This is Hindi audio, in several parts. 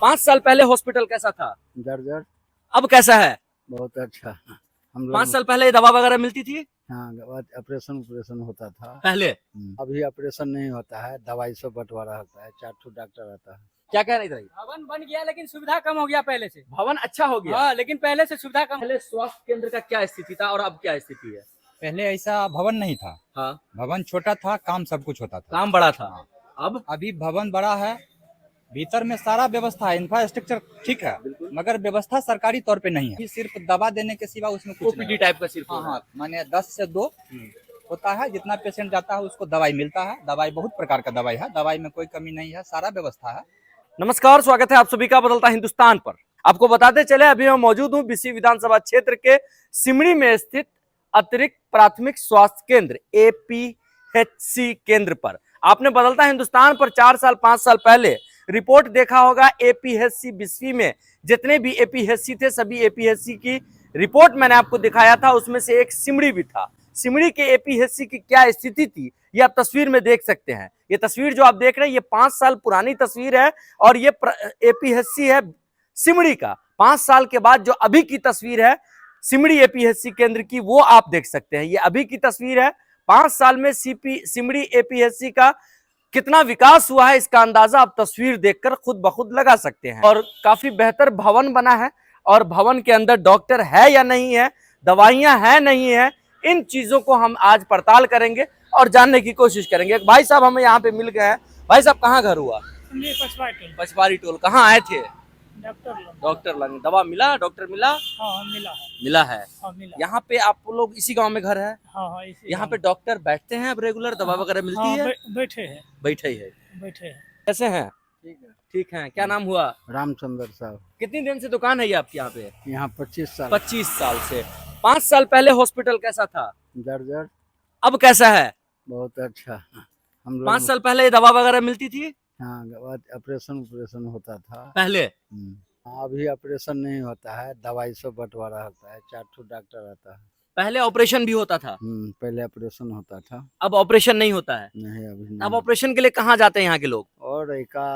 5 साल पहले हॉस्पिटल कैसा था? जर्जर। अब कैसा है? बहुत अच्छा। हम 5 साल पहले दवा वगैरह मिलती थी हाँ, ऑपरेशन होता था पहले? अभी ऑपरेशन नहीं होता है, दवाई से बंटवारा होता है, 4 डॉक्टर आता है। क्या कह रही थी? भवन बन गया लेकिन सुविधा कम हो गया पहले से। भवन अच्छा हो गया। हाँ, लेकिन पहले से सुविधा कम। पहले स्वास्थ्य केंद्र का क्या स्थिति था और अब क्या स्थिति है? पहले ऐसा भवन नहीं था। हाँ, भवन छोटा था, काम सब कुछ होता था। काम बड़ा था। अब अभी भवन बड़ा है, भीतर में सारा व्यवस्था है, इंफ्रास्ट्रक्चर ठीक है, मगर व्यवस्था सरकारी तौर पे नहीं है। सिर्फ दवा देने के सिवा उसमें कुछ ओपीडी नहीं। टाइप का सिर्फ हाँ हाँ, माने 10 से 2 होता है। जितना पेशेंट जाता है उसको दवाई मिलता है। दवाई बहुत प्रकार का दवाई है, दवाई में कोई कमी नहीं है, सारा व्यवस्था है। नमस्कार, स्वागत है आप सभी का बदलता हिंदुस्तान पर। आपको बताते चले, अभी मैं मौजूद हूं बिस्सी विधानसभा क्षेत्र के सिमड़ी में स्थित अतिरिक्त प्राथमिक स्वास्थ्य केंद्र एपीएचसी केंद्र पर। आपने बदलता हिंदुस्तान पर 4 साल 5 साल पहले रिपोर्ट देखा होगा। एपीएचसी बिस्सी में जितने भी एपीएचसी थे, सभी एपीएचसी की रिपोर्ट मैंने आपको दिखाया था। उसमें से एक सिमड़ी भी था। सिमड़ी के एपीएचसी की क्या स्थिति थी, ये आप तस्वीर में देख सकते हैं। ये तस्वीर जो आप देख रहे हैं, ये 5 साल पुरानी तस्वीर है और ये एपीएचसी है सिमड़ी का। 5 साल के बाद जो अभी की तस्वीर है सिमड़ी एपीएचसी केंद्र की, वो आप देख सकते हैं। ये अभी की तस्वीर है। 5 साल में सिमड़ी एपीएचसी का कितना विकास हुआ है, इसका अंदाजा आप तस्वीर देखकर खुद ब खुद लगा सकते हैं। और काफी बेहतर भवन बना है और भवन के अंदर डॉक्टर है या नहीं है, दवाइयां है नहीं है, इन चीजों को हम आज पड़ताल करेंगे और जानने की कोशिश करेंगे। एक भाई साहब हमें यहाँ पे मिल गए हैं। भाई साहब, कहाँ घर हुआ? पचवारी टोल। कहाँ आए थे? Doctor lung. दवा मिला? डॉक्टर मिला? हाँ, मिला है। मिला है। हाँ, मिला। यहाँ पे आप लोग इसी गांव में घर है? हाँ, यहाँ पे डॉक्टर बैठते हैं अब रेगुलर? दवा वगैरह मिलती है? बैठे हैं। बैठे ही है। बैठे हैं। कैसे हैं? ठीक है। ठीक है। क्या नाम हुआ? रामचंद्र साहब। कितनी दिन से दुकान है ये आपकी यहाँ पे? यहाँ 25 साल। 25 साल से। 5 साल पहले हॉस्पिटल कैसा था? जर्जर। अब कैसा है? बहुत अच्छा। हम 5 साल पहले दवा वगैरह मिलती थी हाँ, ऑपरेशन होता था पहले? अभी ऑपरेशन नहीं होता है, दवाई से बंटवारा होता है, 4 डॉक्टर आता है। पहले ऑपरेशन भी होता था? पहले ऑपरेशन होता था। अब ऑपरेशन नहीं होता है? नहीं, अभी अब नहीं। ऑपरेशन के लिए कहाँ जाते हैं यहाँ के लोग? और रेखा,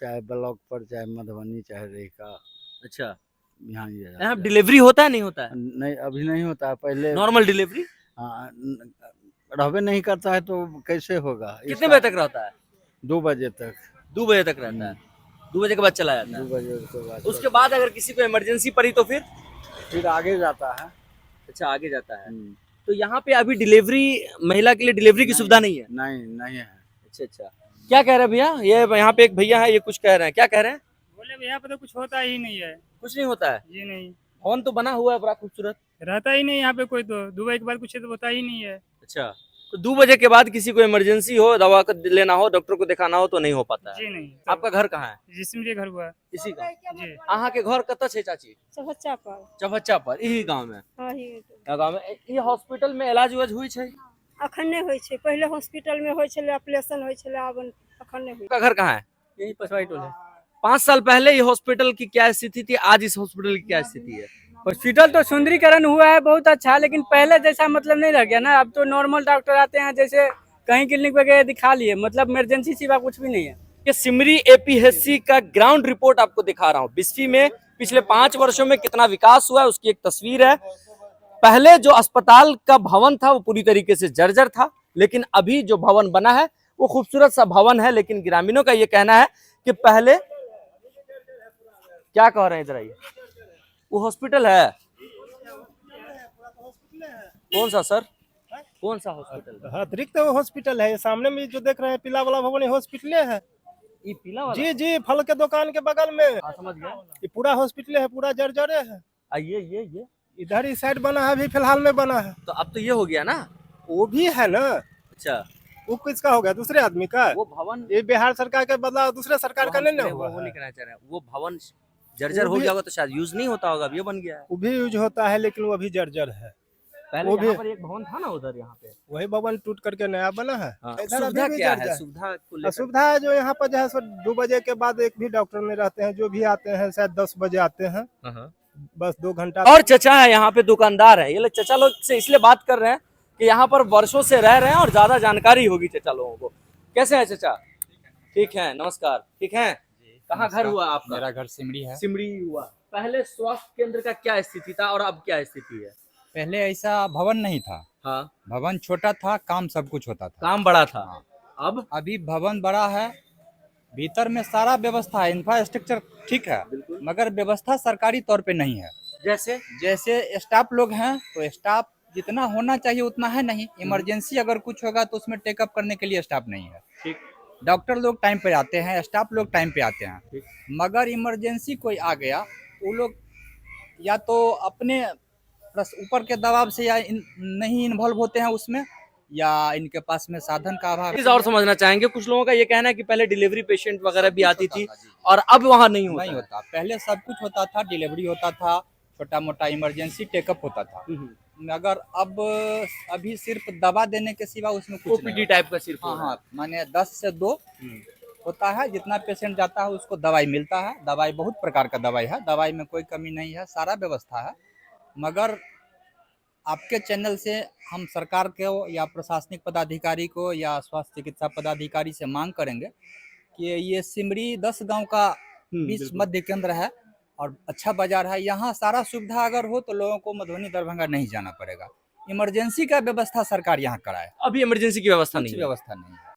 चाहे ब्लॉक पर, चाहे मधुबनी, चाहे रेखा, अच्छा, यहाँ ये यहाँ डिलीवरी होता है नहीं होता है? नहीं, अभी नहीं होता है। पहले नॉर्मल डिलीवरी रहबे नहीं करता है तो कैसे होगा? कितने बजे तक रहता है? 2 बजे तक। 2 बजे तक रहता है। 2 बजे के बाद चला जाता 2 है। बजे के बाद उसके बाद अगर किसी को इमरजेंसी पड़ी तो फिर आगे जाता है। अच्छा, आगे जाता है। तो यहाँ पे अभी डिलीवरी, महिला के लिए डिलीवरी की सुविधा नहीं है? नहीं है। अच्छा अच्छा। क्या कह रहे हैं भैया? ये यहाँ पे एक भैया है, ये कुछ कह रहे हैं। क्या कह रहे हैं? बोले यहाँ पे तो कुछ होता ही नहीं है। कुछ नहीं होता है? जी नहीं, भवन तो बना हुआ है बड़ा खूबसूरत। रहता ही नहीं यहाँ पे कोई। तो दुबई के बाद कुछ तो होता ही नहीं है। अच्छा, तो 2 बजे के बाद किसी को इमरजेंसी हो, दवा को लेना हो, डॉक्टर को दिखाना हो तो नहीं हो पाता है? जी नहीं। आपका घर कहाँ है? जिसमें ये घर हुआ है। इसी का? जी। अहाँ के घर कत है चाची? चबच्चा पर। चबच्चा पर, यही गांव में? हाँ, ही क्या गांव में? ये हॉस्पिटल में इलाज उलाज हुई है? अखन नहीं होइ छै। पहले हॉस्पिटल में होइ छले, ऑपरेशन होइ छले, अब अखन नहीं होइ। आपका घर कहाँ है? यही पचवाई टोल है। 5 साल पहले ये हॉस्पिटल की क्या स्थिति थी, आज इस हॉस्पिटल की क्या स्थिति है? हॉस्पिटल तो सुंदरीकरण हुआ है बहुत अच्छा, लेकिन पहले जैसा मतलब नहीं रह गया ना। अब तो नॉर्मल डॉक्टर आते हैं, जैसे कहीं क्लिनिक वगैरह दिखा लिए, मतलब इमरजेंसी सिवा कुछ भी नहीं है। ये सिमरी एपीएचसी का ग्राउंड रिपोर्ट आपको दिखा रहा हूँ। बिस्सी में पिछले 5 वर्षों में कितना विकास हुआ है उसकी एक तस्वीर है। पहले जो अस्पताल का भवन था वो पूरी तरीके से जर्जर था, लेकिन अभी जो भवन बना है वो खूबसूरत सा भवन है। लेकिन ग्रामीणों का ये कहना है कि पहले, क्या कह रहे हैं इधर आइए, वो हॉस्पिटल है। कौन सा सर? कौन सा हॉस्पिटल? अतिरिक्त हॉस्पिटल है। सामने में जो देख रहे हैं पीला वाला भवन, हॉस्पिटल है। ये पीला वाला? जी जी, फल के दुकान के बगल में। हाँ, समझ गया। ये पूरा हॉस्पिटल है, पूरा जर्जर है। ये इधर ही साइड बना है, अभी फिलहाल में बना है। तो अब तो ये हो गया ना? वो भी है ना। अच्छा, वो किसका हो गया? दूसरे आदमी का। वो भवन, ये बिहार सरकार के बदला दूसरे सरकार का नहीं ना हुआ वो है। नहीं कहना चाह रहे हैं। वो भवन जर्जर वो हो भी- गया होगा तो शायद यूज नहीं होता होगा, अब ये बन गया है। वो भी यूज होता है, लेकिन वो अभी जर्जर है। पहले वो यहाँ भी- पर एक भवन था ना उधर, यहाँ पे। वही भवन टूट करके नया बना है। हाँ। इधर सुविधा अभी भी क्या जर्जर है? सुविधा को लेकर असुविधा है जो यहाँ पर जो है सो 2 बजे के बाद एक भी डॉक्टर नहीं रहते हैं। जो भी आते हैं शायद 10 बजे आते हैं, हाँ। बस 2 घंटा। और चचा है यहाँ पे, दुकानदार है। ये लोग चचा लोग से इसलिए बात कर रहे हैं कि यहाँ पर वर्षों से रह रहे हैं और ज्यादा जानकारी होगी चचा लोगों को। कैसे है चचा? ठीक है, नमस्कार। ठीक है। कहाँ घर हुआ आपका? मेरा घर सिमरी है। सिमरी हुआ। पहले स्वास्थ्य केंद्र का क्या स्थिति था और अब क्या स्थिति है? पहले ऐसा भवन नहीं था, हाँ, भवन छोटा था, काम सब कुछ होता था। काम बड़ा था। हाँ। अब अभी भवन बड़ा है, भीतर में सारा व्यवस्था है, इंफ्रास्ट्रक्चर ठीक है, मगर व्यवस्था सरकारी तौर पे नहीं है। जैसे जैसे स्टाफ लोग हैं तो स्टाफ जितना होना चाहिए उतना है नहीं। इमरजेंसी अगर कुछ होगा तो उसमें टेकअप करने के लिए स्टाफ नहीं है। ठीक। डॉक्टर लोग टाइम पे आते हैं, स्टाफ लोग टाइम पे आते हैं, मगर इमरजेंसी कोई आ गया वो लोग या तो अपने ऊपर के दबाव से या नहीं इन्वॉल्व होते हैं उसमें, या इनके पास में साधन का अभाव चीज और समझना चाहेंगे। कुछ लोगों का ये कहना है कि पहले डिलीवरी पेशेंट वगैरह भी आती थी और अब वहाँ नहीं होता नहीं है। होता। पहले सब कुछ होता था, डिलीवरी होता था, छोटा मोटा इमरजेंसी टेकअप होता था, मगर अब अभी सिर्फ दवा देने के सिवा उसमें कुछ ओपीडी नहीं। टाइप का सिर्फ हाँ हो रहा है। हाँ, माने 10 से 2 होता है। जितना पेशेंट जाता है उसको दवाई मिलता है। दवाई बहुत प्रकार का दवाई है, दवाई में कोई कमी नहीं है, सारा व्यवस्था है। मगर आपके चैनल से हम सरकार को या प्रशासनिक पदाधिकारी को या स्वास्थ्य चिकित्सा पदाधिकारी से मांग करेंगे कि ये सिमरी 10 गांव का बीच मध्य केंद्र है और अच्छा बाजार है। यहाँ सारा सुविधा अगर हो तो लोगों को मधुबनी दरभंगा नहीं जाना पड़ेगा। इमरजेंसी का व्यवस्था सरकार यहाँ कराए, अभी इमरजेंसी की व्यवस्था कुछ नहीं है। व्यवस्था नहीं है।